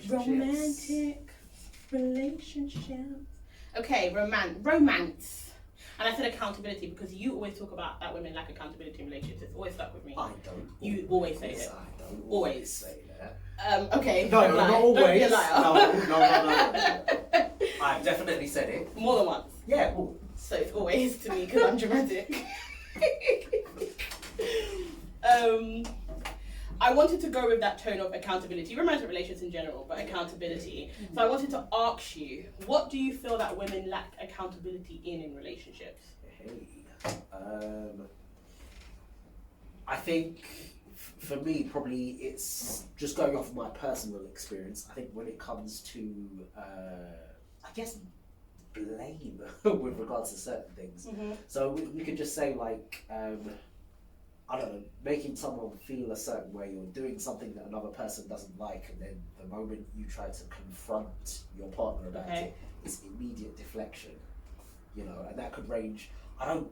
Romantic relationships. Okay, romance. And I said accountability because you always talk about that women lack accountability in relationships. It's always stuck with me. I don't. You always say it. I don't always say that. Okay. No, not always. Don't be a liar. No. I've definitely said it. More than once. Yeah. Well, so it's always to me because I'm dramatic. I wanted to go with that tone of accountability, romantic relations in general, but accountability. So I wanted to ask you, what do you feel that women lack accountability in relationships? I think for me, probably it's just going off of my personal experience. I think when it comes to, I guess, blame with regards to certain things. Mm-hmm. So we could just say like, I don't know, making someone feel a certain way or doing something that another person doesn't like, and then the moment you try to confront your partner about it, it's immediate deflection, you know, and that could range. I don't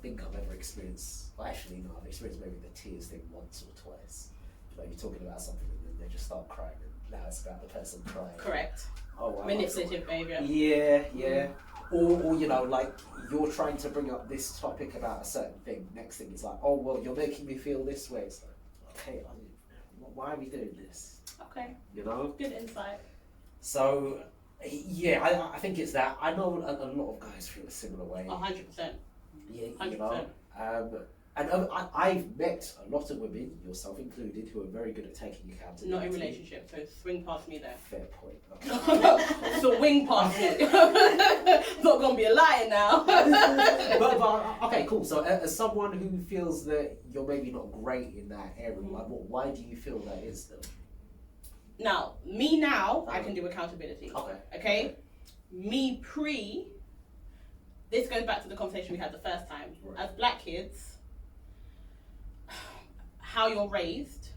think I've ever experienced. Well, actually, no, I've experienced maybe the tears thing once or twice. Like you're talking about something and then they just start crying, and now it's about the person crying. Correct. Oh, wow. Manipulative behaviour. Yeah. Or you know, like you're trying to bring up this topic about a certain thing. Next thing is like, oh well, you're making me feel this way. It's like, okay, why are we doing this? Okay. You know. Good insight. So, yeah, I think it's that. I know a lot of guys feel a similar way. 100%. Yeah, 100%. you know. And I've met a lot of women, yourself included, who are very good at taking accountability. Not in relationships, so swing past me there. Fair point. Okay. Swing past me. Not gonna be a liar now. but okay, cool. So as someone who feels that you're maybe not great in that area, like, why do you feel that is though? Now, I can do accountability. Okay? Me this goes back to the conversation we had the first time. Right. As black kids, how you're raised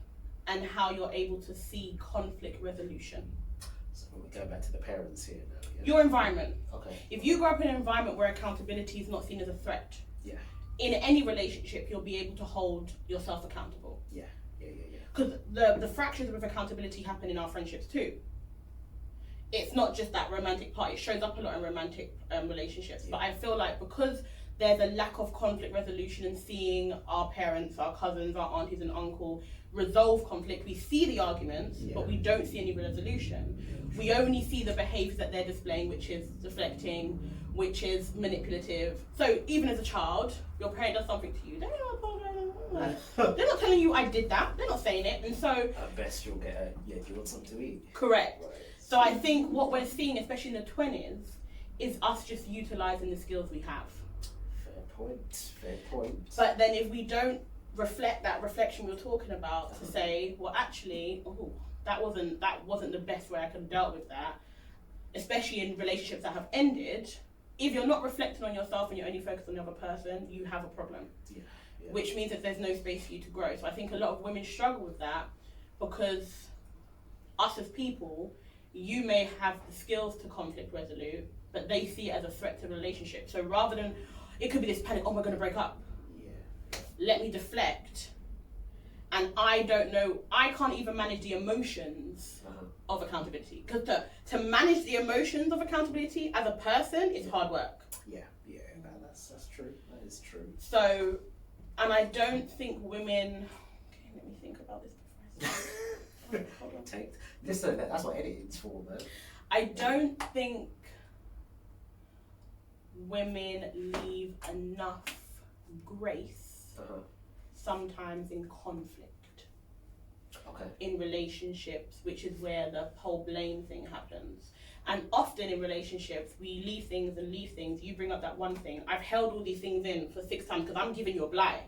and how you're able to see conflict resolution. So we're going back to the parents here now. Yeah? Your environment. Okay. If you grow up in an environment where accountability is not seen as a threat, in any relationship, you'll be able to hold yourself accountable. Yeah. Because the fractures with accountability happen in our friendships too. It's not just that romantic part. It shows up a lot in romantic relationships. Yeah. But I feel like because there's a lack of conflict resolution and seeing our parents, our cousins, our aunties and uncle resolve conflict, we see the arguments, but we don't see any resolution. We only see the behaviours that they're displaying, which is deflecting, which is manipulative. So even as a child, your parent does something to you, they're not telling you I did that, they're not saying it, and so at best you'll get do you want something to eat? Correct. Right. So I think what we're seeing, especially in the 20s, is us just utilising the skills we have. Fair point. But then if we don't reflect that reflection we were talking about to say, well actually, that wasn't the best way I could have dealt with that, especially in relationships that have ended. If you're not reflecting on yourself and you're only focused on the other person, you have a problem. Yeah. Which means that there's no space for you to grow. So I think a lot of women struggle with that because us as people, you may have the skills to conflict resolute, but they see it as a threat to the relationship. So rather than, it could be this panic, we're going to break up. Yeah. Let me deflect. And I don't know, I can't even manage the emotions of accountability. Because to manage the emotions of accountability as a person is hard work. Yeah, that's true. That is true. So, and I don't think women, okay, let me think about this before I say. That's what editing's for, man. I don't think women leave enough grace sometimes in conflict. Okay. In relationships, which is where the whole blame thing happens. And often in relationships, we leave things. You bring up that one thing. I've held all these things in for 6 times because I'm giving you a blight.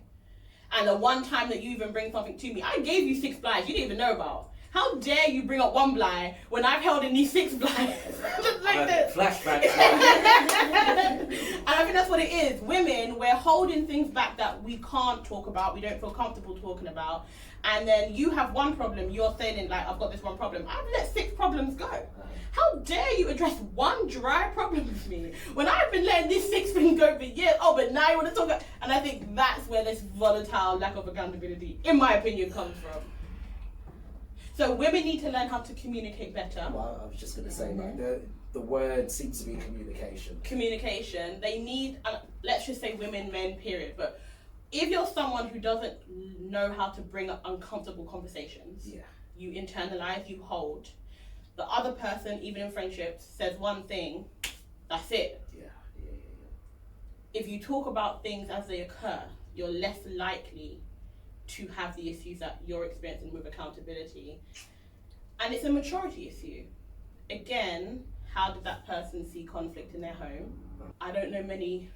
And the one time that you even bring something to me, I gave you 6 blights you didn't even know about. How dare you bring up one blight when I've held in these 6 blights? Just like this. Flashbacks. And I think that's what it is. Women, we're holding things back that we can't talk about, we don't feel comfortable talking about. And then you have one problem, you're saying like, I've got this one problem. I've let 6 problems go. How dare you address one dry problem with me when I've been letting these 6 things go for years? But now you want to talk about... And I think that's where this volatile lack of accountability, in my opinion, comes from. So women need to learn how to communicate better. Well, I was just going to say, like, the word seems to be communication. Communication. They need, let's just say women, men, period. But if you're someone who doesn't know how to bring up uncomfortable conversations, you internalize, you hold. The other person, even in friendships, says one thing, that's it. If you talk about things as they occur, you're less likely to have the issues that you're experiencing with accountability. And it's a maturity issue. Again, how did that person see conflict in their home? I don't know many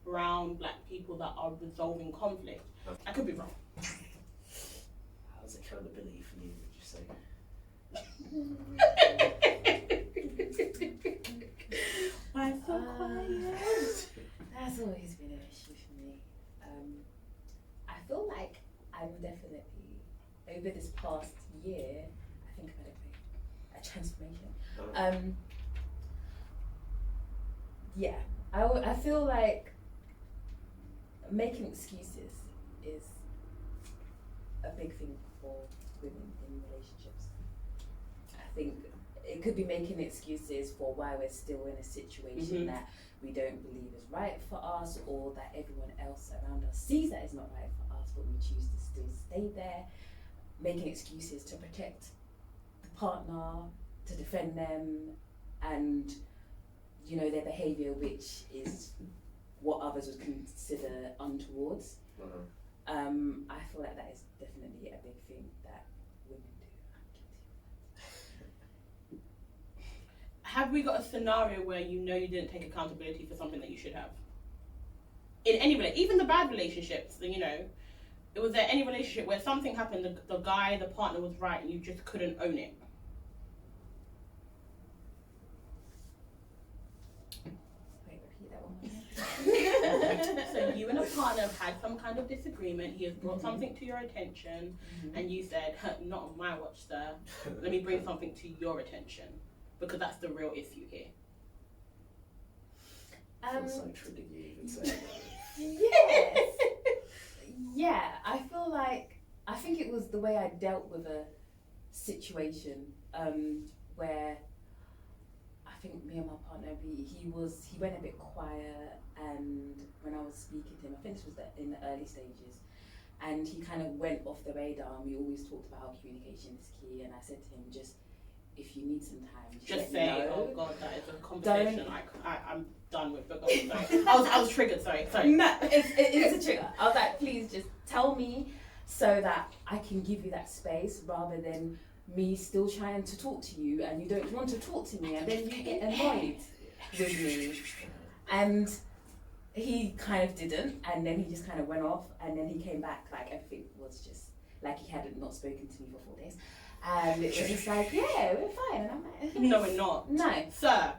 brown, black people that are resolving conflict. I could be wrong. How's accountability for you, would you say? Why so quiet? That's always been an issue for me. I feel like I'm definitely, over this past year, I think I've had a transformation. I feel like making excuses is a big thing for women in relationships. I think it could be making excuses for why we're still in a situation that we don't believe is right for us, or that everyone else around us sees that is not right for us, but we choose to still stay there. Making excuses to protect the partner, to defend them, and their behaviour, which is what others would consider untowards. I feel like that is definitely a big thing that women do. Have we got a scenario where you didn't take accountability for something that you should have? In any relationship, even the bad relationships, was there any relationship where something happened, the partner was right, and you just couldn't own it? Wait, repeat that one more time. So you and a partner have had some kind of disagreement, he has brought something to your attention, and you said, not on my watch, sir, let me bring something to your attention, because that's the real issue here. Feels so triggering you even saying that. Yes. Yeah, I feel like, I think it was the way I dealt with a situation where I think me and my partner, he went a bit quiet, and when I was speaking to him, I think this was in the early stages, and he kind of went off the radar, and we always talked about how communication is key, and I said to him, just, if you need some time, just let me say, know. oh God, that is a conversation I'm done with, but sorry. I was triggered, sorry. No, it's a trigger. I was like, please just tell me so that I can give you that space, rather than me still trying to talk to you and you don't want to talk to me, and then you get annoyed with me. And he kind of didn't, and then he just kind of went off, and then he came back like everything was just like he hadn't not spoken to me for 4 days. And it was just like, yeah, we're fine. And I'm like, no, we're not. No. Sir.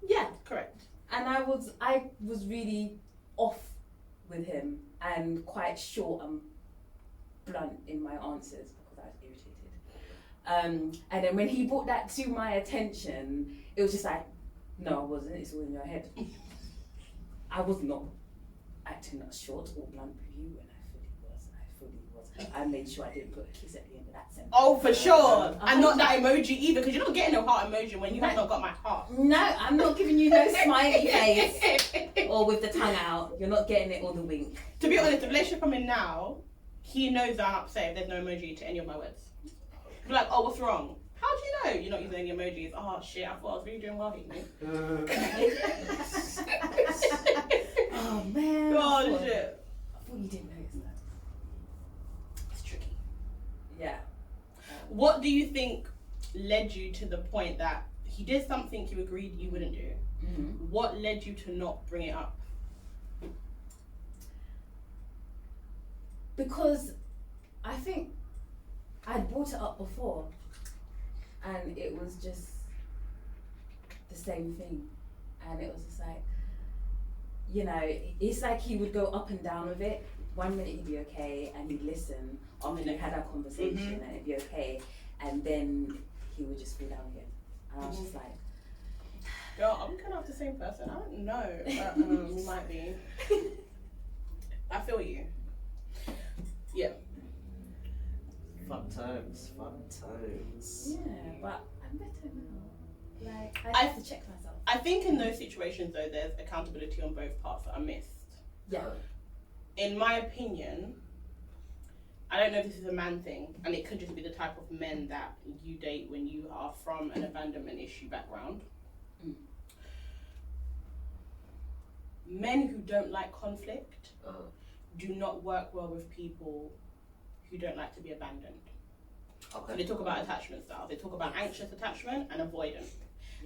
Yeah. Correct. And I was really off with him, and quite short and blunt in my answers because I was irritated. And then when he brought that to my attention, it was just like, no, I wasn't. It's all in your head. I was not acting short or blunt with you when I fully was. I made sure I didn't put a kiss at the end of that sentence. Oh, for sure. And not that emoji either, because you're not getting no heart emoji when you have not got my heart. No, I'm not giving you no smiley face or with the tongue out. You're not getting it or the wink. To be honest, the relationship I'm in now, he knows that I'm upset if there's no emoji to any of my words. Be like, oh, what's wrong? How do you know you're not using any emojis? Oh shit, I thought I was really doing well here. Oh man. Oh shit. I thought you didn't notice that. It's tricky. Yeah. What do you think led you to the point that he did something you agreed you wouldn't do? Mm-hmm. What led you to not bring it up? Because I think I'd brought it up before, and it was just the same thing, and it was just like, it's like he would go up and down with it. 1 minute he'd be okay and he'd listen after we had our conversation, and it'd be okay, and then he would just fall down again, and I was just like, girl, I'm kind of the same person. I don't know, but you might be. I feel you. Yeah. Fun times. Yeah, but I'm better now. Like, I have to check myself. I think in those situations, though, there's accountability on both parts that are missed. Yeah. In my opinion, I don't know if this is a man thing, and it could just be the type of men that you date when you are from an abandonment issue background. Mm. Men who don't like conflict Uh-huh. do not work well with people who don't like to be abandoned. So Okay. they talk about attachment styles. They talk about anxious attachment and avoidant.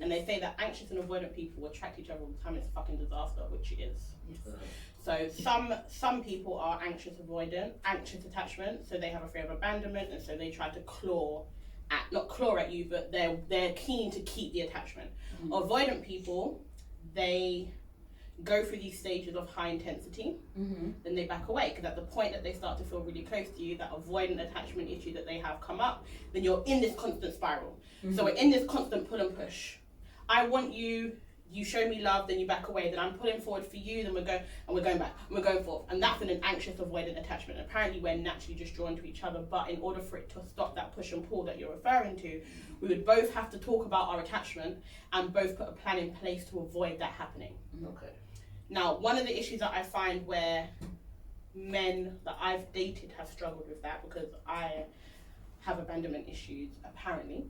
And they say that anxious and avoidant people attract each other all the time. It's a fucking disaster, which it is. Yes. So some people are anxious anxious attachment, so they have a fear of abandonment, and so they try to not claw at you, but they're keen to keep the attachment. Mm-hmm. Avoidant people, they go through these stages of high intensity, then they back away, because at the point that they start to feel really close to you, that avoidant attachment issue that they have come up, then you're in this constant spiral. So we're in this constant pull and push. I want you, you show me love, then you back away, then I'm pulling forward for you, then we're going back, and we're going forth. And that's an anxious avoidant attachment. Apparently we're naturally just drawn to each other, but in order for it to stop that push and pull that you're referring to, we would both have to talk about our attachment and both put a plan in place to avoid that happening. Okay. Now, one of the issues that I find where men that I've dated have struggled with that, because I have abandonment issues, apparently,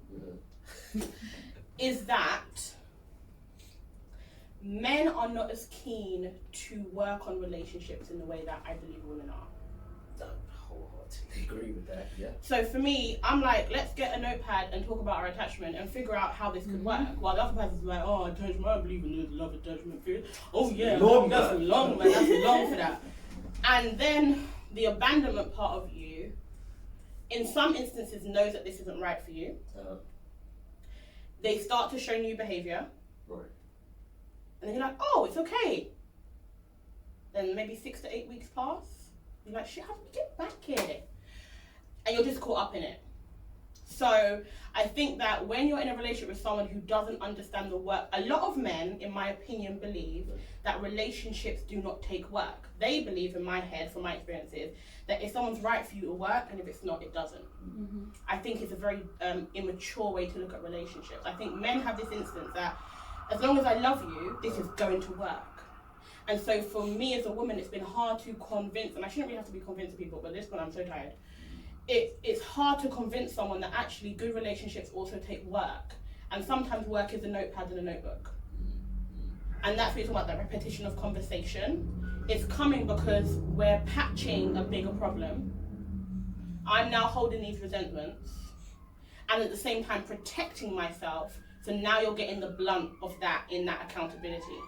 is that men are not as keen to work on relationships in the way that I believe women are. I wholeheartedly agree with that, yeah. So for me, I'm like, let's get a notepad and talk about our attachment and figure out how this could work. While the other person's like, oh, attachment, I believe in this love attachment theory. Oh yeah, Long that's man. long, man, that's long for that. And then the abandonment part of you, in some instances, knows that this isn't right for you. They start to show new behavior. Right. And then you're like, oh, it's okay. Then maybe 6 to 8 weeks pass. You're like, shit, how did we get back here? And you're just caught up in it. So I think that when you're in a relationship with someone who doesn't understand the work, a lot of men, in my opinion, believe that relationships do not take work. They believe, in my head, from my experiences, that if someone's right for you, it'll work, and if it's not, it doesn't. I think it's a very immature way to look at relationships. I think men have this instance that as long as I love you, this is going to work. And so for me as a woman, it's been hard to convince, and I shouldn't really have to be convincing people, but this one I'm so tired. It's hard to convince someone that actually good relationships also take work. And sometimes work is a notepad and a notebook. And that's what you're talking about, that repetition of conversation. It's coming because we're patching a bigger problem. I'm now holding these resentments, and at the same time protecting myself. So now you're getting the blunt of that in that accountability.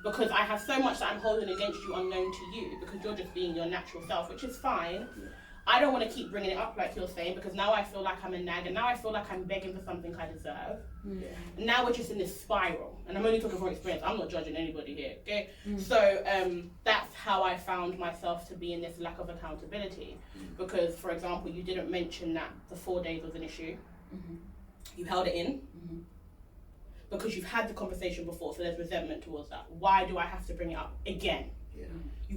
Because I have so much that I'm holding against you unknown to you, because you're just being your natural self, which is fine. I don't want to keep bringing it up like you're saying, because now I feel like I'm a nag, and now I feel like I'm begging for something I deserve. And now we're just in this spiral, and I'm only talking from experience. I'm not judging anybody here, okay? So that's how I found myself to be in this lack of accountability. Because, for example, you didn't mention that the 4 days was an issue. You held it in. Because you've had the conversation before, so there's resentment towards that. Why do I have to bring it up again? Yeah.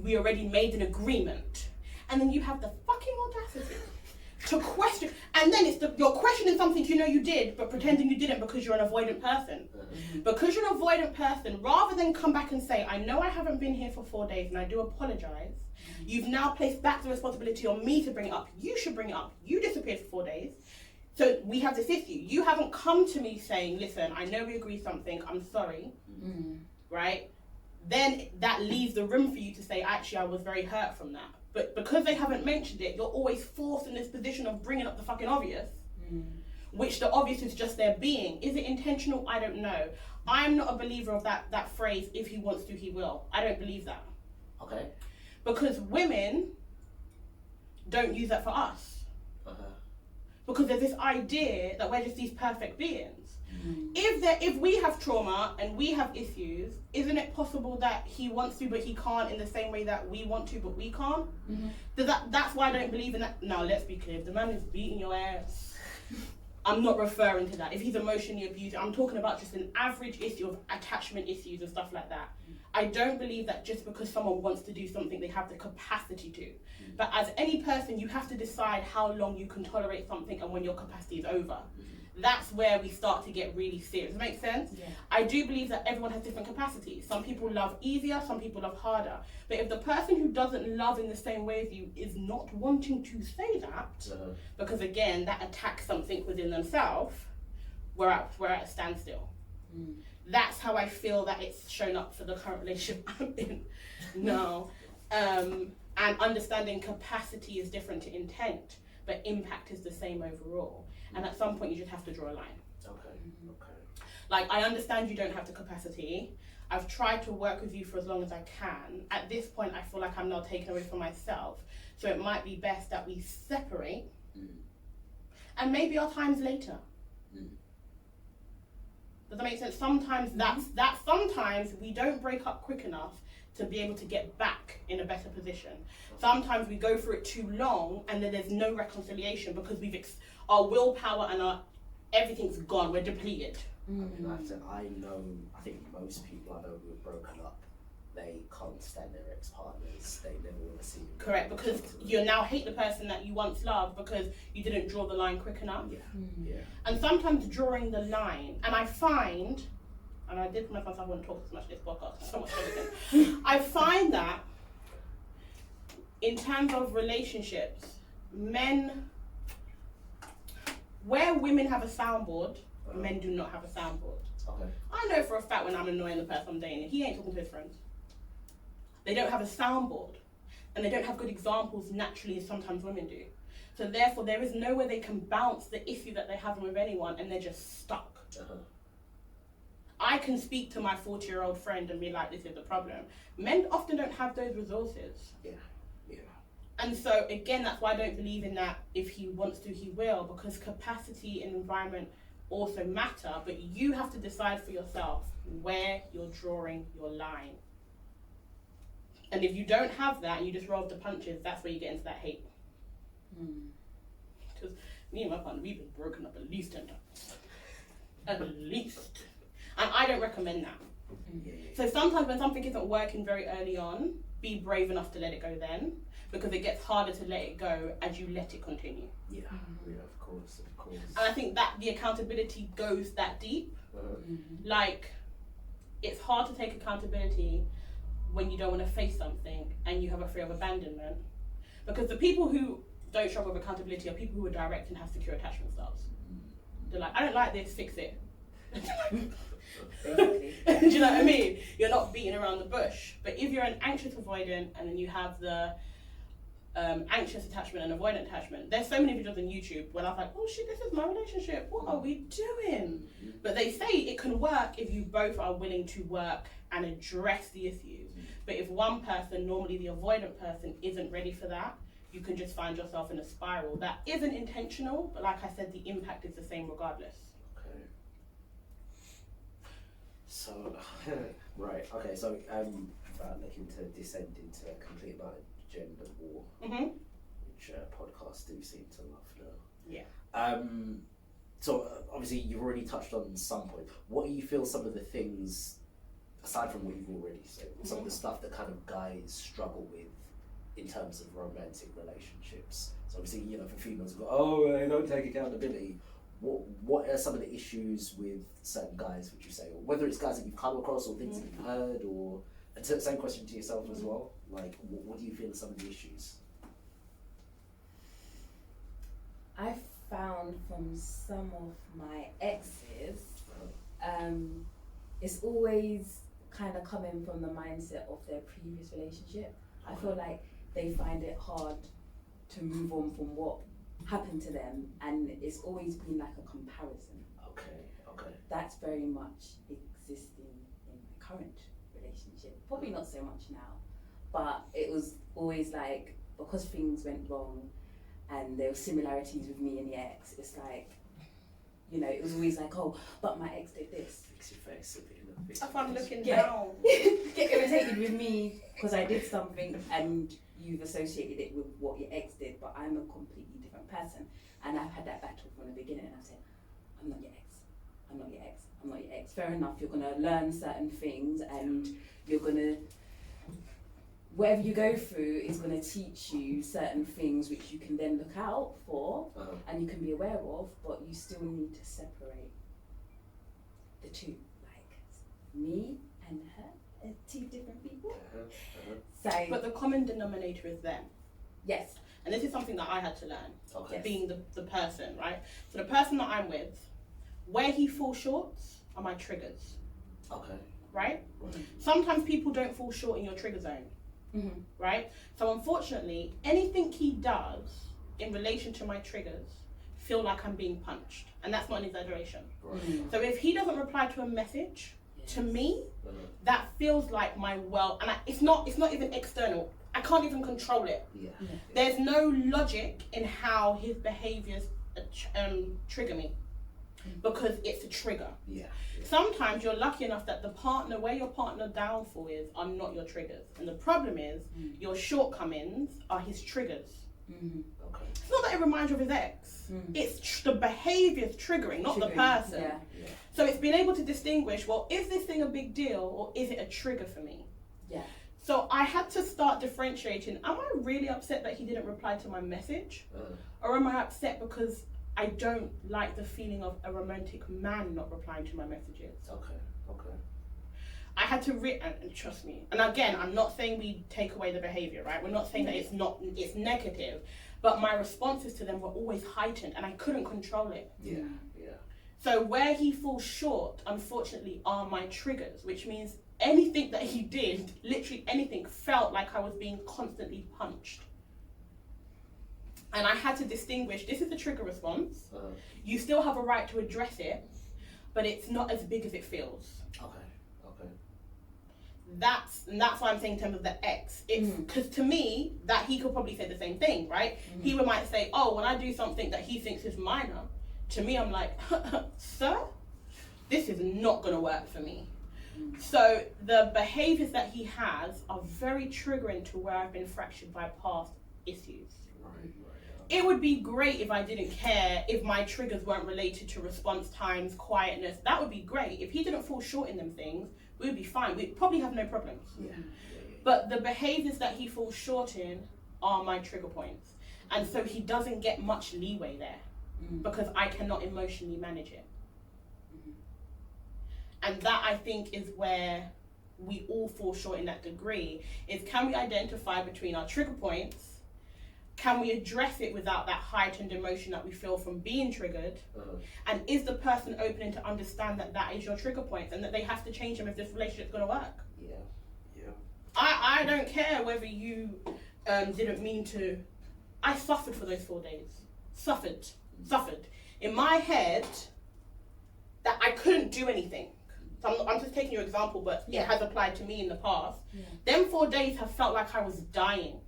We already made an agreement. And then you have the fucking audacity to question. And then you're questioning something you know you did, but pretending you didn't because you're an avoidant person. Because you're an avoidant person, rather than come back and say, I know I haven't been here for 4 days and I do apologize. You've now placed back the responsibility on me to bring it up. You should bring it up. You disappeared for 4 days. So we have this issue. You haven't come to me saying, listen, I know we agreed something, I'm sorry, right? Then that leaves the room for you to say, actually, I was very hurt from that. But because they haven't mentioned it, you're always forced in this position of bringing up the fucking obvious, which the obvious is just their being. Is it intentional? I don't know. I'm not a believer of that phrase, if he wants to, he will. I don't believe that. Okay. Because women don't use that for us. Because there's this idea that we're just these perfect beings. If we have trauma and we have issues, isn't it possible that he wants to but he can't in the same way that we want to but we can't? That's why I don't believe in that. Now let's be clear, if the man is beating your ass I'm not referring to that. If he's emotionally abused, I'm talking about just an average issue of attachment issues and stuff like that. I don't believe that just because someone wants to do something, they have the capacity to. But as any person, you have to decide how long you can tolerate something and when your capacity is over. That's where we start to get really serious. Does that make sense? Yeah. I do believe that everyone has different capacities. Some people love easier, some people love harder. But if the person who doesn't love in the same way as you is not wanting to say that, because again, that attacks something within themselves, we're at a standstill. That's how I feel that it's shown up for the current relationship I'm in now. And understanding capacity is different to intent, but impact is the same overall. And at some point you just have to draw a line. Okay. Like, I understand you don't have the capacity. I've tried to work with you for as long as I can. At this point, I feel like I'm now taken away from myself. So it might be best that we separate. And maybe our time's later. Does that make sense? Sometimes sometimes we don't break up quick enough to be able to get back in a better position. Sometimes we go through it too long and then there's no reconciliation because our willpower and everything's gone, we're depleted. I mean, I think most people I know who have broken up, they can't stand their ex-partners, they never want to see them. Correct, because you now hate the person that you once loved because you didn't draw the line quick enough. Yeah. And sometimes drawing the line, and I find, and I did promise myself I wouldn't talk so much this podcast, so much everything. I find that in terms of relationships, where women have a soundboard, men do not have a soundboard. Okay. I know for a fact when I'm annoying the person I'm dating, he ain't talking to his friends. They don't have a soundboard, and they don't have good examples naturally as sometimes women do. So therefore, there is nowhere they can bounce the issue that they're having with anyone, and they're just stuck. I can speak to my 40-year-old friend and be like, this is the problem. Men often don't have those resources. Yeah. And so again, that's why I don't believe in that if he wants to, he will, because capacity and environment also matter, but you have to decide for yourself where you're drawing your line. And if you don't have that and you just roll the punches, that's where you get into that hate. Because me and my partner, we've been broken up at least 10 times. At least. And I don't recommend that. So sometimes when something isn't working very early on, be brave enough to let it go then, because it gets harder to let it go as you let it continue. Yeah, of course. And I think that the accountability goes that deep. Like, it's hard to take accountability when you don't want to face something and you have a fear of abandonment. Because the people who don't struggle with accountability are people who are direct and have secure attachment styles. They're like, I don't like this, fix it. Do you know what I mean? You're not beating around the bush. But if you're an anxious avoidant and then you have the anxious attachment and avoidant attachment, there's so many videos on YouTube where I'm like, oh shit, this is my relationship, what are we doing? But they say it can work if you both are willing to work and address the issues. But if one person, normally the avoidant person, isn't ready for that, you can just find yourself in a spiral that isn't intentional, but like I said, the impact is the same regardless. So, right, okay, so without looking to descend into a complete amount of gender war, which podcasts do seem to love now. Yeah. So obviously you've already touched on some point. What do you feel some of the things, aside from what you've already said, some of the stuff that kind of guys struggle with in terms of romantic relationships? So obviously, you know, for females go, oh, they don't take accountability. What are some of the issues with certain guys, would you say? Or whether it's guys that you've come across or things that you've heard, or same question to yourself as well. Like, what do you feel are some of the issues? I found from some of my exes, it's always kind of coming from the mindset of their previous relationship. I feel like they find it hard to move on from what happened to them, and it's always been like a comparison. Okay. That's very much existing in my current relationship. Probably not so much now, but it was always like, because things went wrong and there were similarities with me and the ex, it's like, you know, it was always like, oh, but my ex did this. Fix your face a bit. If I'm looking down. Get irritated with me because I did something and you've associated it with what your ex did, but I'm a completely different person. And I've had that battle from the beginning, and I said, I'm not your ex. I'm not your ex. I'm not your ex. Fair enough, you're going to learn certain things and you're going to, whatever you go through is going to teach you certain things which you can then look out for and you can be aware of, but you still need to separate the two. Like, me and her are two different people. So, But the common denominator is them. yes. And this is something that I had to learn, Okay. being the person, right? So the person that I'm with, where he falls short are my triggers, Okay. right? Right. Sometimes people don't fall short in your trigger zone, Mm-hmm. right? So unfortunately, anything he does in relation to my triggers feel like I'm being punched. And that's not an exaggeration. Right. So if he doesn't reply to a message, to me, that feels like my it's not even external. I can't even control it. Yeah. There's no logic in how his behaviors trigger me, because it's a trigger. Yeah. Sometimes you're lucky enough that the partner, where your partner downfall is, are not your triggers. And the problem is, your shortcomings are his triggers. Mm-hmm. Okay. It's not that it reminds you of his ex. It's the behaviour's triggering, not the person. Yeah. So it's being able to distinguish, well, is this thing a big deal or is it a trigger for me? Yeah. So I had to start differentiating, am I really upset that he didn't reply to my message? Or am I upset because I don't like the feeling of a romantic man not replying to my messages? Okay. Okay. I had to and trust me. And again, I'm not saying we take away the behavior, right? We're not saying that it's negative, but my responses to them were always heightened and I couldn't control it. Yeah. Yeah. So where he falls short, unfortunately, are my triggers, which means anything that he did, literally anything, felt like I was being constantly punched. And I had to distinguish, this is a trigger response. You still have a right to address it, but it's not as big as it feels. Okay. Okay. That's why I'm saying in terms of the ex. It's because to me, that he could probably say the same thing, right? He might say, oh, when I do something that he thinks is minor, to me, I'm like, sir, this is not going to work for me. So the behaviors that he has are very triggering to where I've been fractured by past issues. Right. It would be great if I didn't care, if my triggers weren't related to response times, quietness. That would be great. If he didn't fall short in them things, we would be fine. We'd probably have no problems. Yeah. But the behaviors that he falls short in are my trigger points. And so he doesn't get much leeway there because I cannot emotionally manage it. And that, I think, is where we all fall short in that degree, is can we identify between our trigger points? Can we address it without that heightened emotion that we feel from being triggered? And is the person open to understand that that is your trigger points and that they have to change them if this relationship's going to work? Yeah. Yeah. I don't care whether you didn't mean to. I suffered for those 4 days. Suffered. In my head, that I couldn't do anything. So I'm just taking your example, but it has applied to me in the past. Them 4 days have felt like I was dying.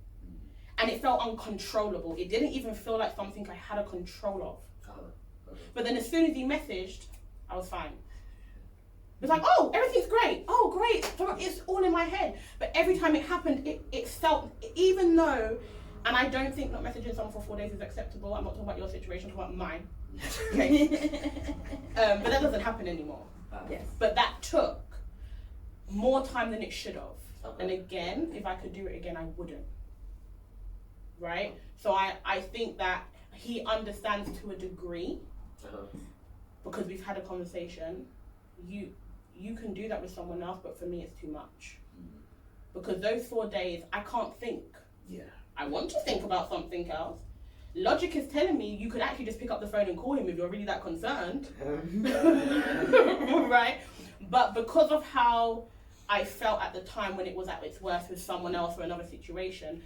And it felt uncontrollable. It didn't even feel like something I had a control of. But then as soon as he messaged, I was fine. It was like, oh, everything's great. Oh, great. So it's all in my head. But every time it happened, it felt, even though, and I don't think not messaging someone for 4 days is acceptable. I'm not talking about your situation, I'm talking about mine. Okay. But that doesn't happen anymore. Yes. But that took more time than it should have. Okay. And again, if I could do it again, I wouldn't. Right? So I think that he understands to a degree, because we've had a conversation. You can do that with someone else, but for me it's too much. Because those 4 days, I can't think. Yeah. I want to think about something else. Logic is telling me you could actually just pick up the phone and call him if you're really that concerned. Right? But because of how I felt at the time when it was at its worst with someone else or another situation,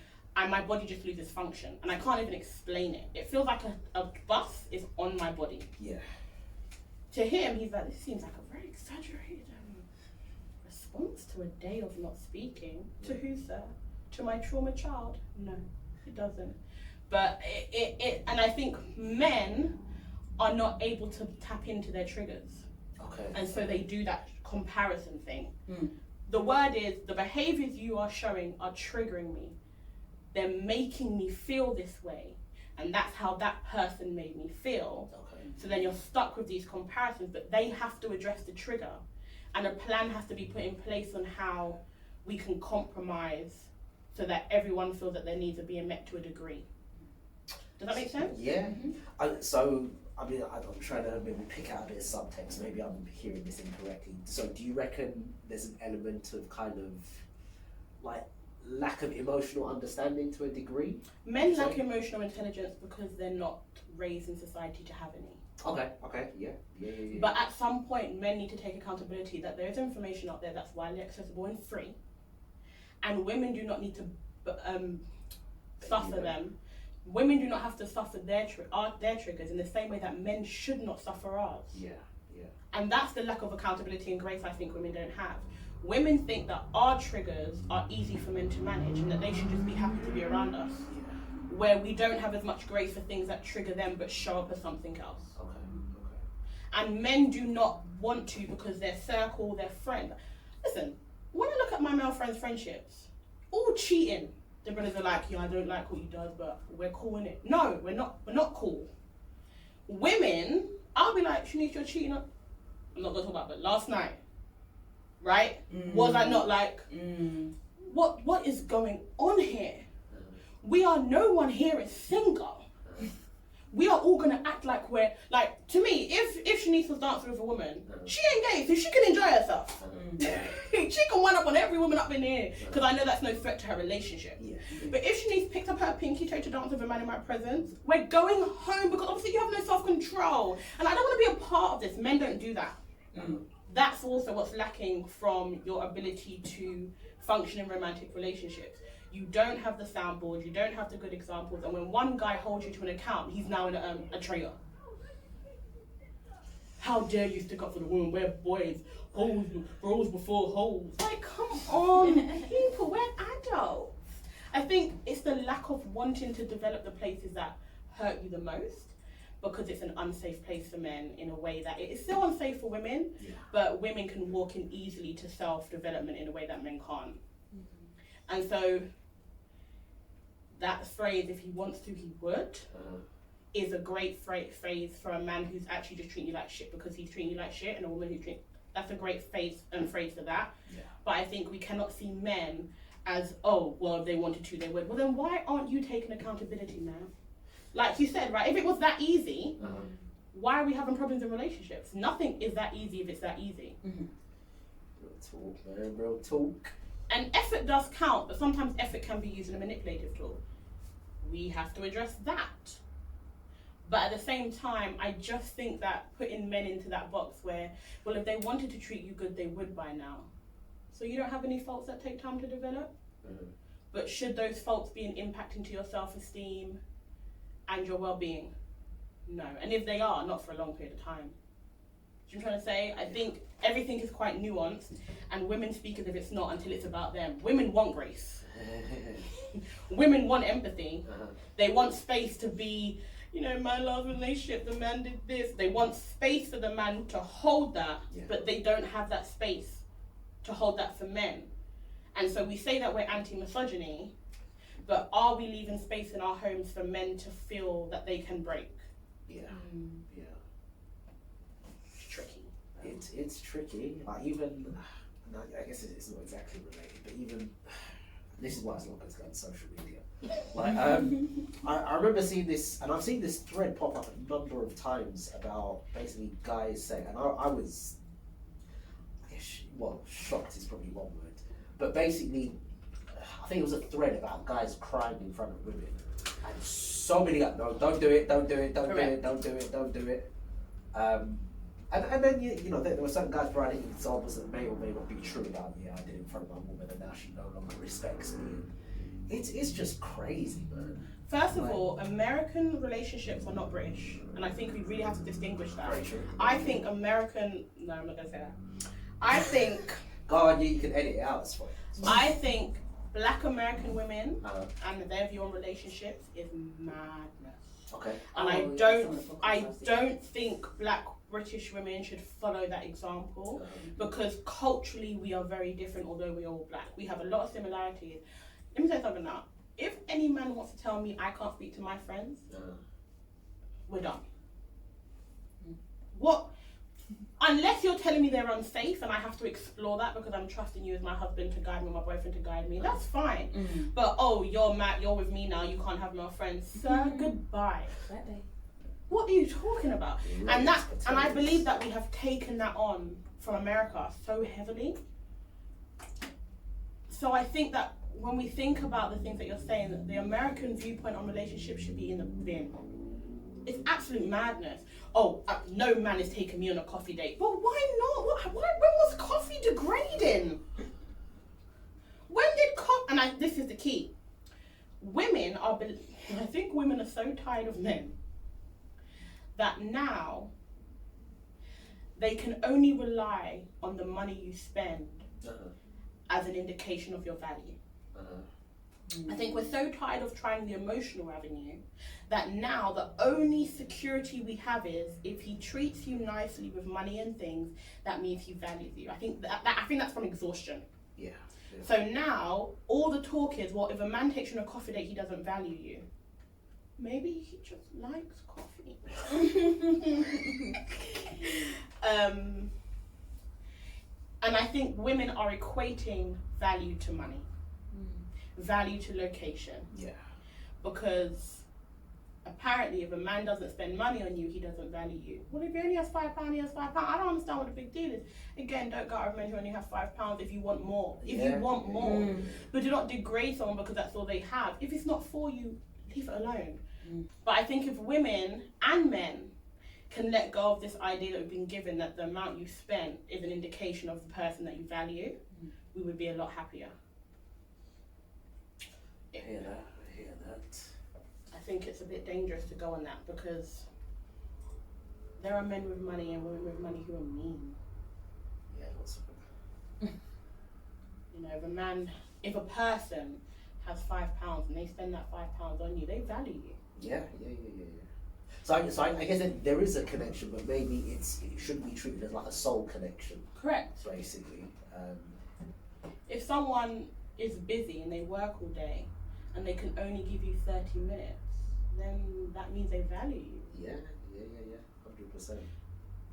my body just loses function. And I can't even explain it. It feels like a bus is on my body. Yeah. To him, he's like, this seems like a very exaggerated response to a day of not speaking. To who, sir? To my trauma child? No, it doesn't. But and I think men are not able to tap into their triggers. Okay. And so they do that comparison thing. The word is, the behaviors you are showing are triggering me. They're making me feel this way. and that's how that person made me feel. Okay. So then you're stuck with these comparisons, but they have to address the trigger, and a plan has to be put in place on how we can compromise so that everyone feels that their needs are being met to a degree. Does that make sense? Yeah. So, I mean, I'm trying to maybe pick out a bit of subtext. Maybe I'm hearing this incorrectly. So, do you reckon there's an element of kind of like lack of emotional understanding to a degree? Men lack emotional intelligence because they're not raised in society to have any. Okay, yeah. But at some point, men need to take accountability that there is information out there that's widely accessible and free, and women do not need to suffer them. Women do not have to suffer their triggers in the same way that men should not suffer ours. Yeah. And that's the lack of accountability and grace I think women don't have. Women think that our triggers are easy for men to manage and that they should just be happy to be around us. Where we don't have as much grace for things that trigger them but show up as something else. Okay. And men do not want to because their circle, their friend. Listen, when I look at my male friends' friendships, all cheating. The brothers are like, yeah, I don't like what he does, but we're cool in it. No, we're not cool. Women, I'll be like, Shanice, you're cheating. I'm not gonna talk about it, but last night, right? Was I not like, what is going on here? No one here is single. We are all gonna act like we're like. To me, if Shanice was dancing with a woman, she ain't gay, so she can enjoy herself. She can one up on every woman up in here because I know that's no threat to her relationship. Yeah. But if Shanice picked up her pinky toe to dance with a man in my presence, we're going home because obviously you have no self-control, and I don't want to be a part of this. Men don't do that. That's also what's lacking from your ability to function in romantic relationships. You don't have the soundboard, you don't have the good examples, and when one guy holds you to an account, he's now a traitor. How dare you stick up for the woman? We're boys, bros before hoes. Like, come on, people, we're adults. I think it's the lack of wanting to develop the places that hurt you the most, because it's an unsafe place for men in a way that it is still unsafe for women, but women can walk in easily to self-development in a way that men can't. And so that phrase, if he wants to, he would, is a great phrase for a man who's actually just treating you like shit because he's treating you like shit, and a woman who that's a great phrase for that. But I think we cannot see men as, oh, well, if they wanted to, they would. Well, then why aren't you taking accountability, man? Like you said, right, if it was that easy, why are we having problems in relationships? Nothing is that easy if it's that easy. Real talk, man, real talk. And effort does count, but sometimes effort can be used as a manipulative tool. We have to address that. But at the same time, I just think that putting men into that box where, well, if they wanted to treat you good, they would by now. So you don't have any faults that take time to develop? But should those faults be an impact into your self-esteem and your well-being? No. And if they are, not for a long period of time. Do you know what I'm trying to say? I think everything is quite nuanced, and women speak as if it's not until it's about them. Women want grace. Women want empathy. They want space to be, you know, my last relationship, the man did this. They want space for the man to hold that, but they don't have that space to hold that for men. And so we say that we're anti-misogyny, but are we leaving space in our homes for men to feel that they can break? Yeah. It's tricky. It's tricky. Like even, I guess it's not exactly related, but even this is why it's not going to go on social media. Like I remember seeing this, and I've seen this thread pop up a number of times about basically guys saying, and I was, I guess, well, shocked is probably one word, but basically, I think it was a thread about guys crying in front of women, and so many guys, no, don't do it, don't do it, don't do it, don't do it, don't do it. And then you know there were certain guys providing examples that may or may not be true about, yeah, I did it in front of my woman and now she no longer respects me. It's just crazy, man. First of all, American relationships are not British, and I think we really have to distinguish that. Very true. I think American. No, I'm not gonna say that. I think. Go on, you can edit it out. It's fine. I think Black American women and their view on relationships is madness. Okay. And I don't think Black British women should follow that example because culturally we are very different, although we're all Black. We have a lot of similarities. Let me say something now. if any man wants to tell me I can't speak to my friends, we're done. What? Unless you're telling me they're unsafe and I have to explore that because I'm trusting you as my husband to guide me, my boyfriend to guide me, that's fine. But you're mad, you're with me now, you can't have no friends. Sir, goodbye. That day. What are you talking about? And I believe that we have taken that on from America so heavily. So I think that when we think about the things that you're saying, that the American viewpoint on relationships should be in the bin. It's absolute madness. No man is taking me on a coffee date. Well, why not? When was coffee degrading? This is the key. I think women are so tired of men that now they can only rely on the money you spend as an indication of your value. I think we're so tired of trying the emotional avenue that now the only security we have is if he treats you nicely with money and things, that means he values you. I think that's from exhaustion. Yeah. So now all the talk is, well, if a man takes you on a coffee date, he doesn't value you. Maybe he just likes coffee. And I think women are equating value to money, value to location. Yeah. Because apparently if a man doesn't spend money on you, he doesn't value you. Well, if he only has £5, he has £5. I don't understand what the big deal is. Again, don't go out with men who only have £5 if you want more. But do not degrade someone because that's all they have. If it's not for you, leave it alone. But I think if women and men can let go of this idea that we've been given that the amount you spent is an indication of the person that you value, we would be a lot happier. I hear that. I think it's a bit dangerous to go on that because there are men with money and women with money who are mean. Yeah, lots of them. If a person has £5 and they spend that £5 on you, they value you. Yeah. So I guess there is a connection, but maybe it shouldn't be treated as like a soul connection. Correct. Basically. If someone is busy and they work all day and they can only give you 30 minutes, then that means they value you. Yeah. 100%.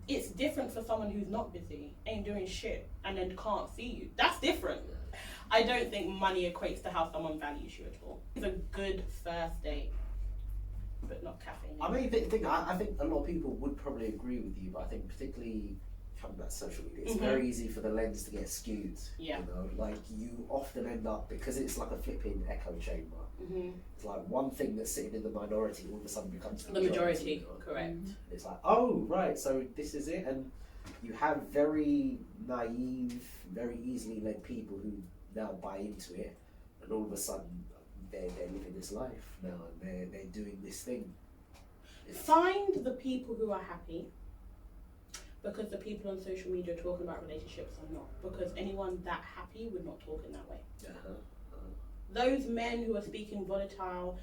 It's different for someone who's not busy, ain't doing shit, and then can't see you. That's different. Yeah. I don't think money equates to how someone values you at all. It's a good first date, but not caffeine. I mean, I think a lot of people would probably agree with you, but I think particularly coming back to social media, it's very easy for the lens to get skewed. Yeah. You know, like you often end up, because it's like a flipping echo chamber. It's like one thing that's sitting in the minority all of a sudden becomes the majority. You know? Correct. It's like, oh right, so this is it, and you have very naive, very easily led people who now buy into it, and all of a sudden they're living this life now, and they're doing this thing. Find the people who are happy, because the people on social media talking about relationships are not. Because anyone that happy would not talk in that way. Those men who are speaking volatile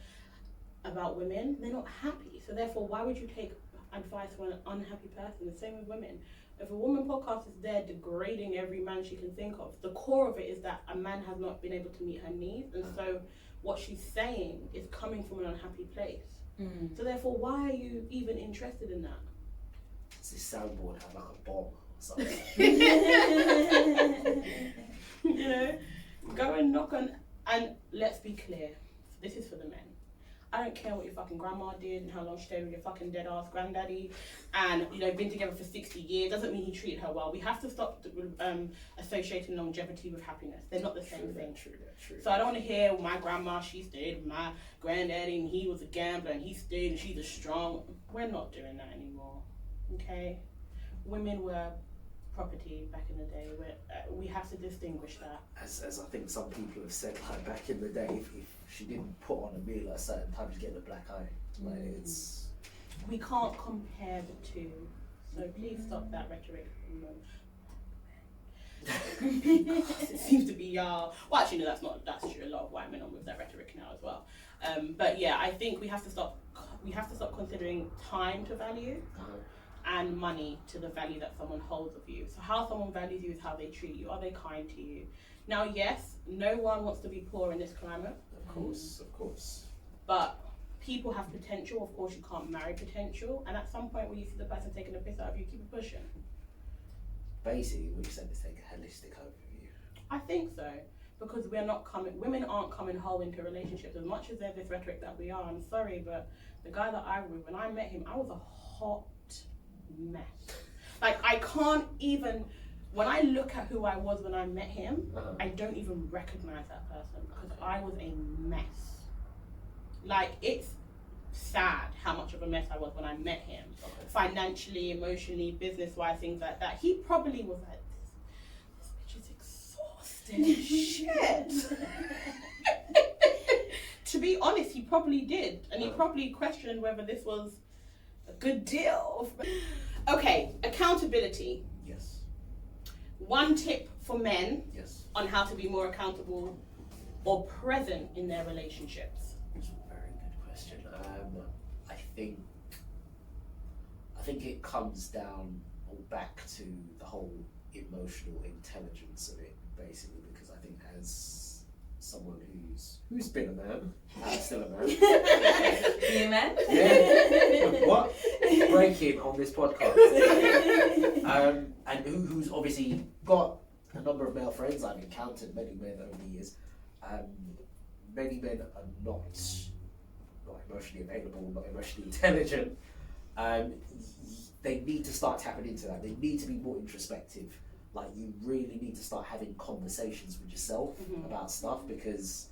about women, they're not happy. So therefore, why would you take advice from an unhappy person? The same with women. If a woman podcast is there degrading every man she can think of, the core of it is that a man has not been able to meet her needs, and so what she's saying is coming from an unhappy place. So therefore, why are you even interested in that? Does this soundboard have like a bomb or something? You know, go and knock on, and let's be clear, this is for the men. I don't care what your fucking grandma did and how long she stayed with your fucking dead ass granddaddy, and been together for 60 years doesn't mean he treated her well. We have to stop associating longevity with happiness. They're not the same thing. True. So I don't want to hear, well, my grandma, she stayed with my granddaddy and he was a gambler and he stayed and she's a strong. We're not doing that anymore. Okay, women were property back in the day. We have to distinguish that. As I think some people have said, like back in the day, if she didn't put on a meal at a certain time, she'd get a black eye. Like it's. We can't compare the two. So please stop that rhetoric. It seems to be y'all. Well, actually, no, that's true. A lot of white men are with that rhetoric now as well. But yeah, I think we have to stop. We have to stop considering time to value. and money to the value that someone holds of you. So how someone values you is how they treat you. Are they kind to you? Now, yes, no one wants to be poor in this climate. Of course. But people have potential. Of course, you can't marry potential. And at some point when you see the person taking a piss out of you, keep it pushing. Basically, what you said is take a holistic overview. I think so. Because women aren't coming whole into relationships as much as there's this rhetoric that we are. I'm sorry, but the guy that I was with, when I met him, I was a hot mess. Like, I can't even, when I look at who I was when I met him, I don't even recognize that person because I was a mess. Like, it's sad how much of a mess I was when I met him. Financially, emotionally, business-wise, things like that. He probably was like, this bitch is exhausted. Shit. To be honest, he probably did. And he probably questioned whether this was a good deal. Okay, accountability. Yes. One tip for men Yes. on how to be more accountable or present in their relationships. That's a very good question. I think it comes down or back to the whole emotional intelligence of it, basically, because I think as someone who's been a man, still a man. You a man? Yeah. What? Breaking on this podcast. And who's obviously got a number of male friends. I've encountered many men over the years. Many men are not emotionally available, not emotionally intelligent. They need to start tapping into that. They need to be more introspective. Like, you really need to start having conversations with yourself about stuff, because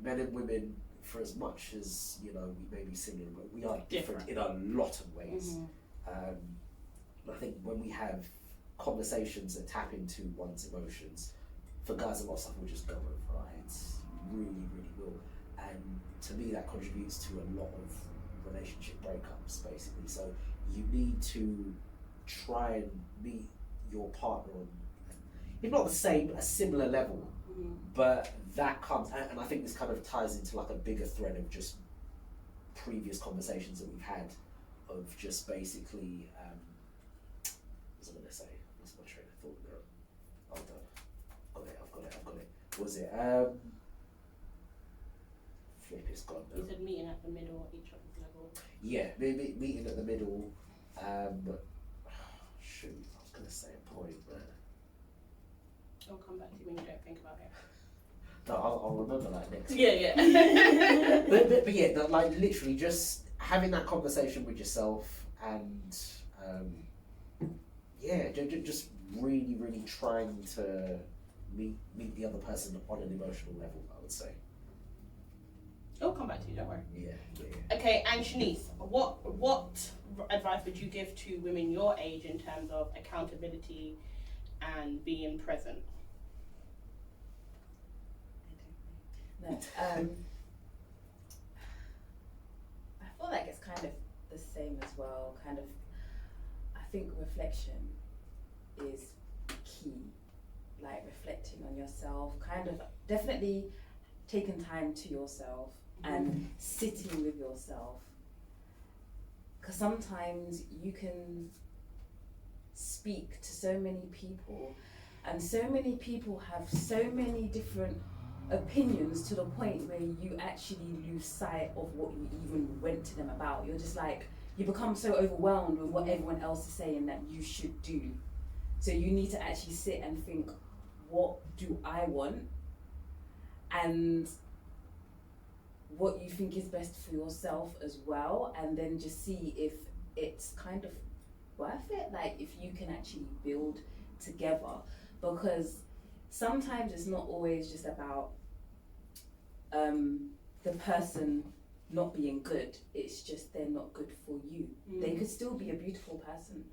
men and women, for as much as, you know, we may be similar, but we are different in a lot of ways. I think when we have conversations that tap into one's emotions, for guys, a lot of stuff will just go over our heads. Really, really will. And to me, that contributes to a lot of relationship breakups, basically. So you need to try and meet your partner on, if not the same, a similar level. But that comes, and I think this kind of ties into like a bigger thread of just previous conversations that we've had, of just basically, what was I going to say? What's my train of thought now? Hold on. I've got it. What was it? Flip, it's gone now. You said meeting at the middle at each other's level. Yeah, meeting at the middle. Shoot, I was going to say a point, but I'll come back to you when you don't think about it. no, I'll remember that next. Yeah. but yeah, like literally just having that conversation with yourself, and just really, really trying to meet the other person on an emotional level, I would say. I'll come back to you, don't worry. Yeah. Okay, and Shanice, what advice would you give to women your age in terms of accountability and being present? No, I feel like it's kind of the same as well. Kind of, I think reflection is key. Like reflecting on yourself, kind of definitely taking time to yourself and sitting with yourself. Because sometimes you can speak to so many people, and so many people have so many different opinions, to the point where you actually lose sight of what you even went to them about. You're just like, you become so overwhelmed with what everyone else is saying that you should do. So you need to actually sit and think, what do I want? And what you think is best for yourself as well, and then just see if it's kind of worth it, like if you can actually build together. Because sometimes it's not always just about the person not being good, it's just they're not good for you. They could still be a beautiful person,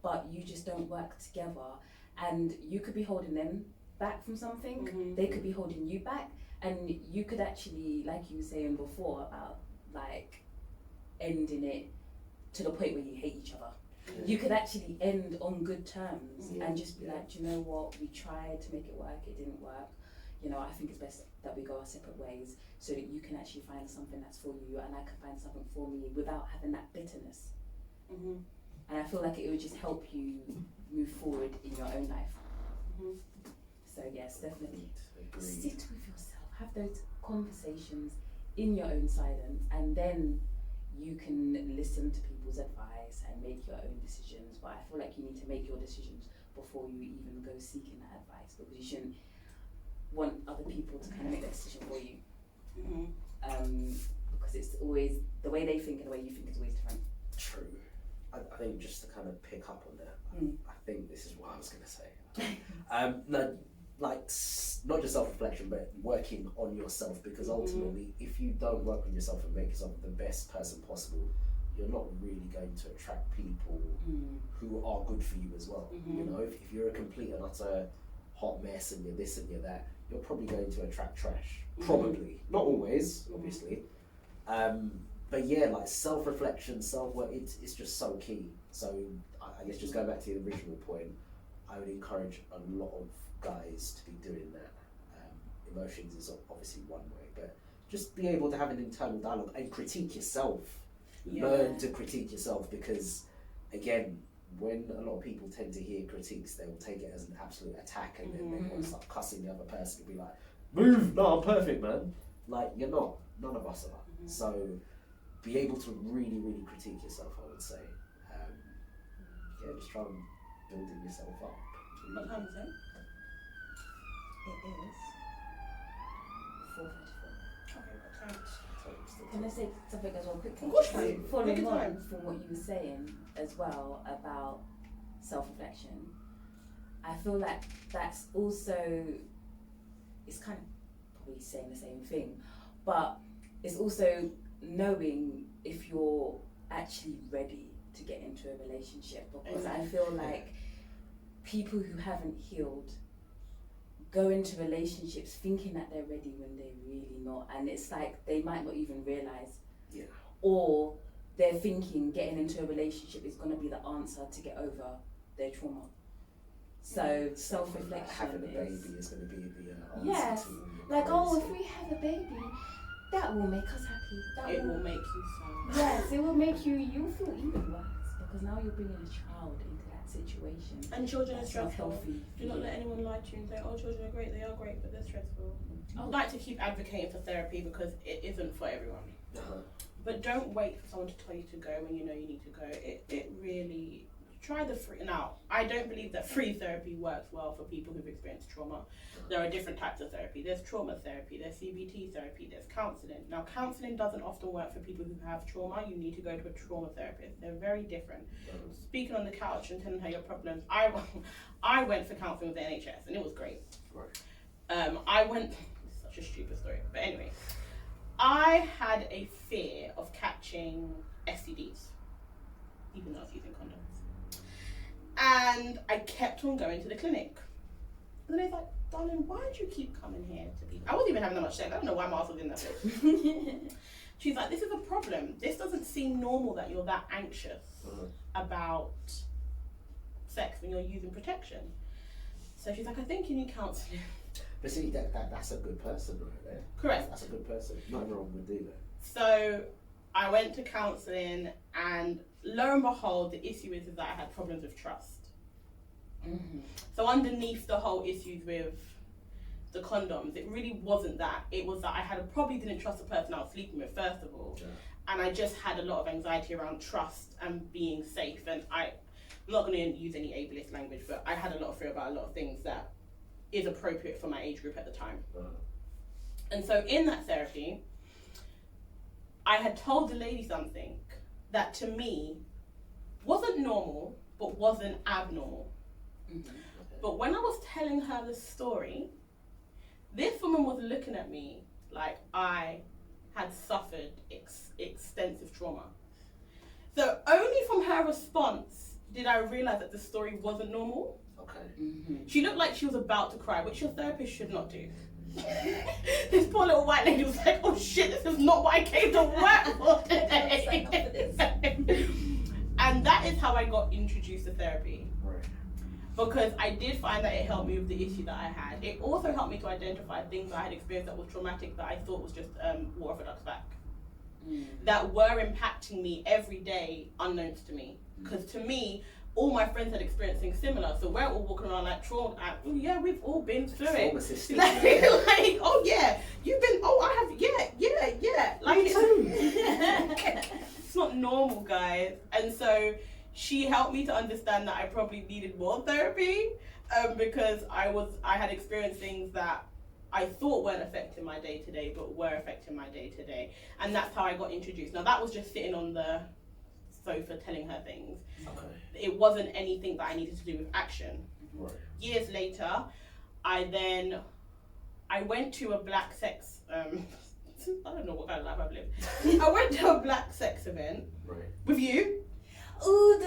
but you just don't work together, and you could be holding them back from something, they could be holding you back, and you could actually, like you were saying before about like ending it to the point where you hate each other. You could actually end on good terms and just be like, do you know what, we tried to make it work, it didn't work. You know, I think it's best that we go our separate ways, so that you can actually find something that's for you and I can find something for me without having that bitterness. And I feel like it would just help you move forward in your own life. Mhm. So yes, definitely. Agreed. Sit with yourself, have those conversations in your own silence, and then you can listen to people's advice and make your own decisions. But I feel like you need to make your decisions before you even go seeking that advice, because you shouldn't want other people to kind of make that decision for you. Because it's always the way they think and the way you think is always different. True. I think just to kind of pick up on that, I think this is what I was going to say. No, like not just self-reflection, but working on yourself, because ultimately, if you don't work on yourself and make yourself the best person possible, you're not really going to attract people who are good for you as well. You know, if you're a complete and utter hot mess and you're this and you're that, you're probably going to attract trash. Probably. Not always, obviously. But yeah, like self-reflection, self-work, it's just so key. So I guess just going back to the original point, I would encourage a lot of guys to be doing that. Emotions is obviously one way, but just be able to have an internal dialogue and critique yourself. Learn to critique yourself, because again, when a lot of people tend to hear critiques, they will take it as an absolute attack, and then they want to start cussing the other person and be like, move, no, I'm perfect, man. Like, you're not. None of us are. So be able to really, really critique yourself, I would say. Yeah, just try and building yourself up. What time is it? It is 4:34. Okay, what time? Can I say something as well quickly? Of course, Yeah. Take Following your on time. from what you were saying as well about self-reflection, I feel like that's also, it's kind of probably saying the same thing, but it's also knowing if you're actually ready to get into a relationship, because I feel like people who haven't healed go into relationships thinking that they're ready when they're really not, and it's like they might not even realize, or they're thinking getting into a relationship is going to be the answer to get over their trauma. So self-reflection having a baby is going to be the answer to all your like, oh, crazy- if we have a baby, that will make us happy. It will make you sad. Yes, it will make you'll feel even worse, because now you're bringing a child into that situation. And children are That's not stressful. healthy. Do not let anyone lie to you and say, oh, children are great. They are great, but they're stressful. I'd like to keep advocating for therapy, because it isn't for everyone. But don't wait for someone to tell you to go when you know you need to go. It really, try the free. Now, I don't believe that free therapy works well for people who've experienced trauma. There are different types of therapy. There's trauma therapy, there's CBT therapy, there's counselling. Now, counselling doesn't often work for people who have trauma. You need to go to a trauma therapist. They're very different. Speaking on the couch and telling her your problems, I went for counselling with the NHS, and it was great. I went, it's such a stupid story, but anyway, I had a fear of catching STDs, even though I was using condoms. And I kept on going to the clinic. And then they was like, darling, why do you keep coming here to be? I wasn't even having that much sex. I don't know why my ass was in that place. She's like, this is a problem. This doesn't seem normal that you're that anxious about sex when you're using protection. So she's like, I think you need counselling. But see, that's a good person right there. Correct. That's a good person. Not everyone would do that. So I went to counselling, and lo and behold, the issue is that I had problems with trust. So underneath the whole issues with the condoms, it really wasn't that. It was that I probably didn't trust the person I was sleeping with, first of all. And I just had a lot of anxiety around trust and being safe. And I'm not going to use any ableist language, but I had a lot of fear about a lot of things that is appropriate for my age group at the time. And so in that therapy, I had told the lady something that to me wasn't normal, but wasn't abnormal. But when I was telling her the story, this woman was looking at me like I had suffered extensive trauma. So only from her response did I realize that the story wasn't normal. She looked like she was about to cry, which your therapist should not do. This poor little white lady was like, oh shit, this is not what I came to work for today. And that is how I got introduced to therapy. Because I did find that it helped me with the issue that I had. It also helped me to identify things I had experienced that was traumatic that I thought was just water off a duck's back. That were impacting me every day, unknowns to me. Because to me, all my friends had experienced things similar, so we're all walking around like trauma. Oh yeah, we've all been through it. Like, oh yeah, you've been. Oh, I have. Yeah. Like it's not normal, guys. And so she helped me to understand that I probably needed more therapy, because I had experienced things that I thought weren't affecting my day to day, but were affecting my day to day, and that's how I got introduced. Now that was just sitting on the sofa telling her things. Okay. It wasn't anything that I needed to do with action. Right. Years later, I went to a black sex. I don't know what kind of life I've lived. I went to a black sex event with you. Oh, the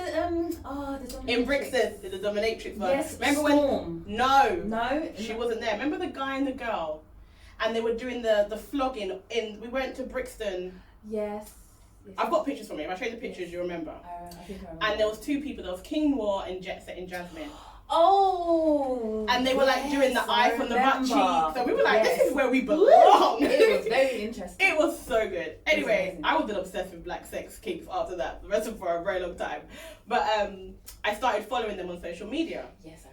dominatrix. In Brixton, the dominatrix one. Yes, remember Storm. when? No. No, She wasn't there. Remember the guy and the girl, and they were doing the flogging. We went to Brixton. Yes. I've got pictures from it. If I show you the pictures, you remember. I think I remember. And there was two people. There was King Noir and Jet Set and Jasmine. Oh. And they were like doing the eye from the butt cheek. So we were like, Yes. this is where we belong. It was very interesting. It was so good. Anyway, amazing. I was obsessed with black sex kinks after that. The rest of for a very long time. But I started following them on social media. Yes, I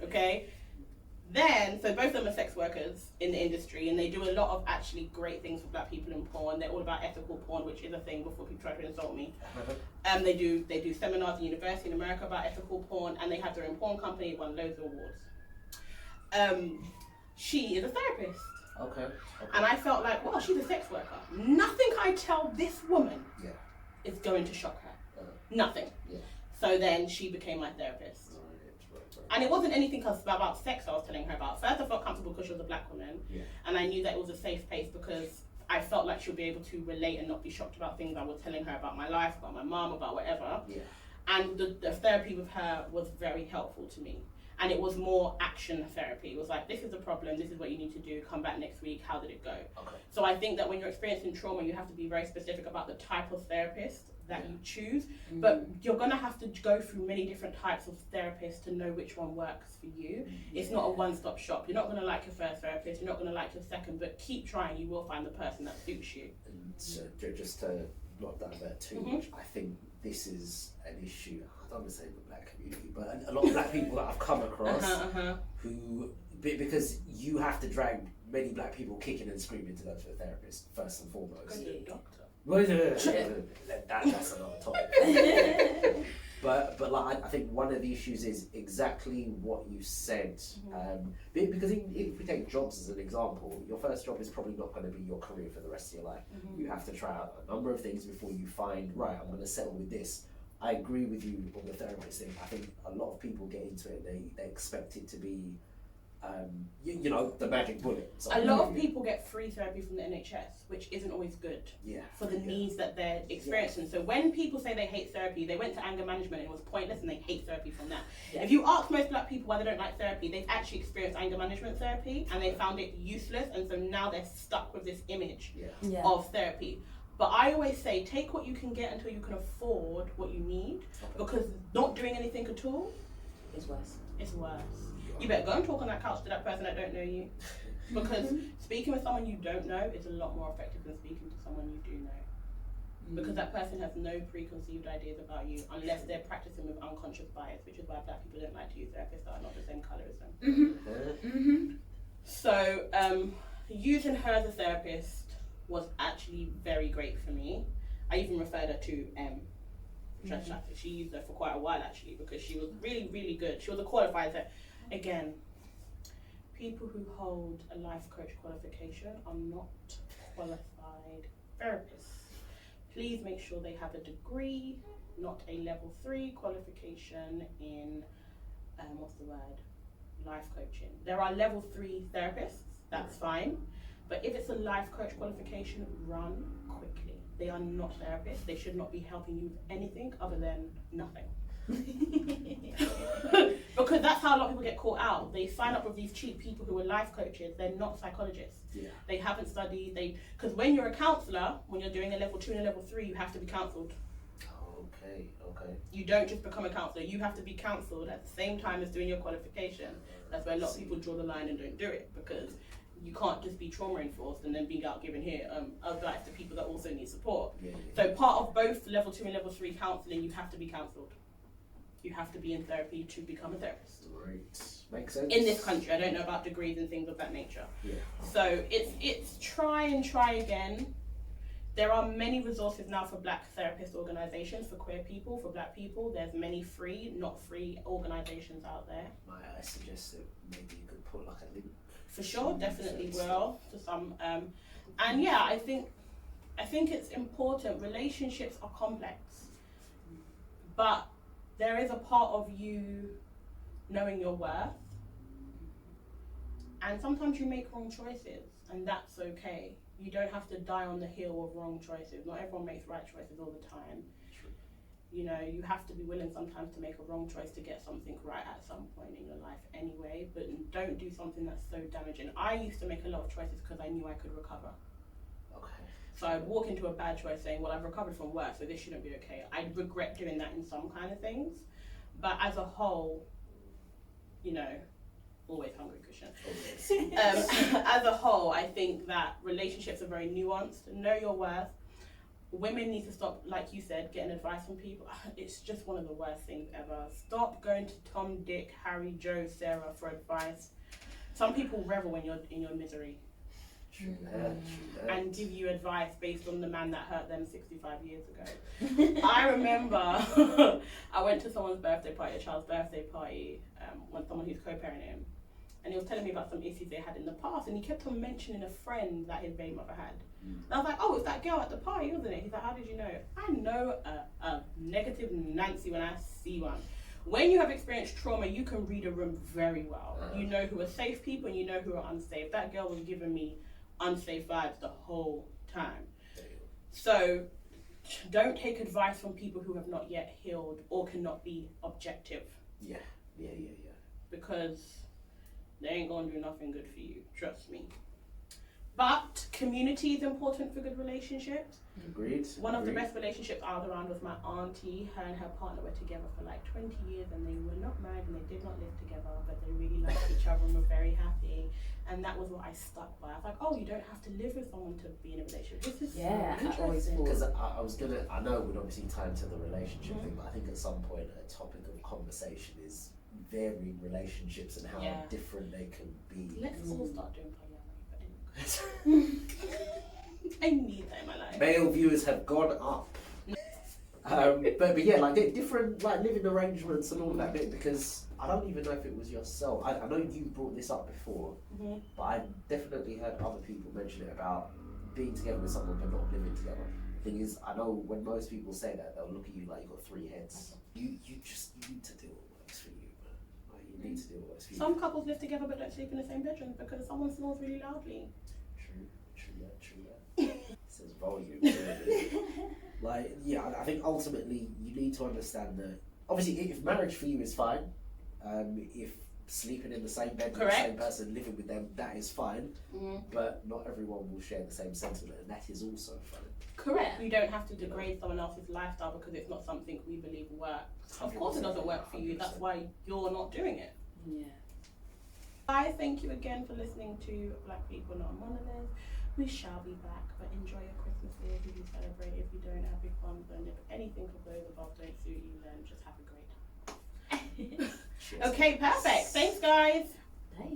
remember. Okay. Then, so both of them are sex workers in the industry, and they do a lot of actually great things for black people in porn. They're all about ethical porn, which is a thing before people try to insult me. They do seminars in university in America about ethical porn, and they have their own porn company. Won loads of awards. She is a therapist. Okay. And I felt like, well, she's a sex worker. Nothing I tell this woman Yeah. is going to shock her. Uh, Nothing. Yeah. So then she became my therapist. And it wasn't anything about sex I was telling her about. First, I felt comfortable because she was a black woman. Yeah. And I knew that it was a safe place because I felt like she'll be able to relate and not be shocked about things I was telling her about my life, about my mom, about whatever. Yeah. And the therapy with her was very helpful to me. And it was more action therapy. It was like, this is the problem, this is what you need to do, come back next week, how did it go? Okay. So I think that when you're experiencing trauma, you have to be very specific about the type of therapist that you choose. But you're gonna have to go through many different types of therapists to know which one works for you. It's not a one-stop shop. You're not gonna like your first therapist, you're not gonna like your second, but keep trying, you will find the person that suits you. And so just to not divert too much, I think this is an issue. I don't want to say the black community, but a lot of black people that I've come across who, because you have to drag many black people kicking and screaming to go to a therapist first and foremost. Doctor. Well, that's another topic. But like I think one of the issues is exactly what you said. Because if we take jobs as an example, your first job is probably not going to be your career for the rest of your life. You have to try out a number of things before you find, right, I'm going to settle with this. I agree with you on the therapist thing. I think a lot of people get into it, they expect it to be the magic bullet. So a lot of people get free therapy from the NHS, which isn't always good for the needs that they're experiencing. So when people say they hate therapy, they went to anger management and it was pointless and they hate therapy from that. If you ask most black people why they don't like therapy, they've actually experienced anger management therapy and they found it useless, and so now they're stuck with this image of therapy. But I always say, take what you can get until you can afford what you need, because not doing anything at all is worse. It's worse. You better go and talk on that couch to that person that don't know you, because speaking with someone you don't know is a lot more effective than speaking to someone you do know, because that person has no preconceived ideas about you unless they're practicing with unconscious bias, which is why black people don't like to use therapists that are not the same colour as them. So using her as a therapist was actually very great for me. I even referred her to she used her for quite a while actually, because she was really, really good. She was a qualified therapist. Again, people who hold a life coach qualification are not qualified therapists. Please make sure they have a degree, not a level 3 qualification in, life coaching. There are level 3 therapists, that's fine. But if it's a life coach qualification, run quickly. They are not therapists. They should not be helping you with anything other than nothing. Because that's how a lot of people get caught out. They sign up with these cheap people who are life coaches. They're not psychologists. They haven't studied. Because when you're a counsellor, when you're doing a level 2 and a level 3, you have to be counselled. Okay. You don't just become a counsellor. You have to be counselled at the same time as doing your qualification. That's where a lot of people draw the line and don't do it, because you can't just be trauma enforced and then be out giving here advice to people that also need support. So part of both level 2 and level 3 counselling, you have to be counselled. You have to be in therapy to become a therapist. Right. Makes sense. In this country, I don't know about degrees and things of that nature. Yeah. So it's try and try again. There are many resources now for black therapist organisations, for queer people, for black people. There's many free, not free organisations out there. Might I suggest that maybe you could put like a link? For sure, definitely will to some. And yeah, I think it's important. Relationships are complex, but there is a part of you knowing your worth, and sometimes you make wrong choices, and that's okay. You don't have to die on the hill of wrong choices. Not everyone makes right choices all the time. True. You know, you have to be willing sometimes to make a wrong choice to get something right at some point in your life anyway, but don't do something that's so damaging. I used to make a lot of choices because I knew I could recover. Okay. So I'd walk into a bad choice saying, well, I've recovered from work, so this shouldn't be okay. I'd regret doing that in some kind of things. But as a whole, you know, always hungry, Christian. As a whole, I think that relationships are very nuanced. Know your worth. Women need to stop, like you said, getting advice from people. It's just one of the worst things ever. Stop going to Tom, Dick, Harry, Joe, Sarah for advice. Some people revel when you're in your misery True that. and give you advice based on the man that hurt them 65 years ago. I remember I went to someone's birthday party, a child's birthday party, when someone who's co-parenting, and he was telling me about some issues they had in the past, and he kept on mentioning a friend that his baby mother had. And I was like, oh, it's that girl at the party, wasn't it? He's like, how did you know? I know a negative Nancy when I see one. When you have experienced trauma, you can read a room very well. You know who are safe people and you know who are unsafe. That girl was giving me unsafe vibes the whole time. So don't take advice from people who have not yet healed or cannot be objective, Yeah. because they ain't gonna do nothing good for you, trust me. But community is important for good relationships. Agreed. One of the best relationships I was around was my auntie. Her and her partner were together for like 20 years and they were not married and they did not live together, but they really liked each other and were very happy. And that was what I stuck by. I was like, oh, you don't have to live with someone to be in a relationship. This is Yeah, so I always interesting. Because I know we'd obviously tie into the relationship thing, but I think at some point a topic of conversation is varying relationships and how Yeah. different they can be. Let's all start doing polyamory, but anyway. I need that in my life. Male viewers have gone up. But yeah, like different like living arrangements and all that bit, because I don't even know if it was yourself. I know you brought this up before, but I've definitely heard other people mention it about being together with someone but not living together. Thing is, I know when most people say that, they'll look at you like you've got three heads. You need to do what works for you, man. Like, you need to do what works for you. Some couples live together but don't sleep in the same bedroom because someone snores really loudly. True that. Says volume. Like, yeah, I think ultimately you need to understand that, obviously, if marriage for you is fine, if sleeping in the same bed with the same person, living with them, that is fine, but not everyone will share the same sentiment, and that is also fine. Correct. You don't have to degrade someone else's lifestyle because it's not something we believe works. Of course it doesn't work for you, that's why you're not doing it. Yeah. I thank you again for listening to Black People Not Monolith. We shall be back, but enjoy your Christmas Eve if you celebrate. If you don't, have big fun, and if anything of those above don't suit you, then just have a great time. Okay, perfect. Thanks, guys. Bye.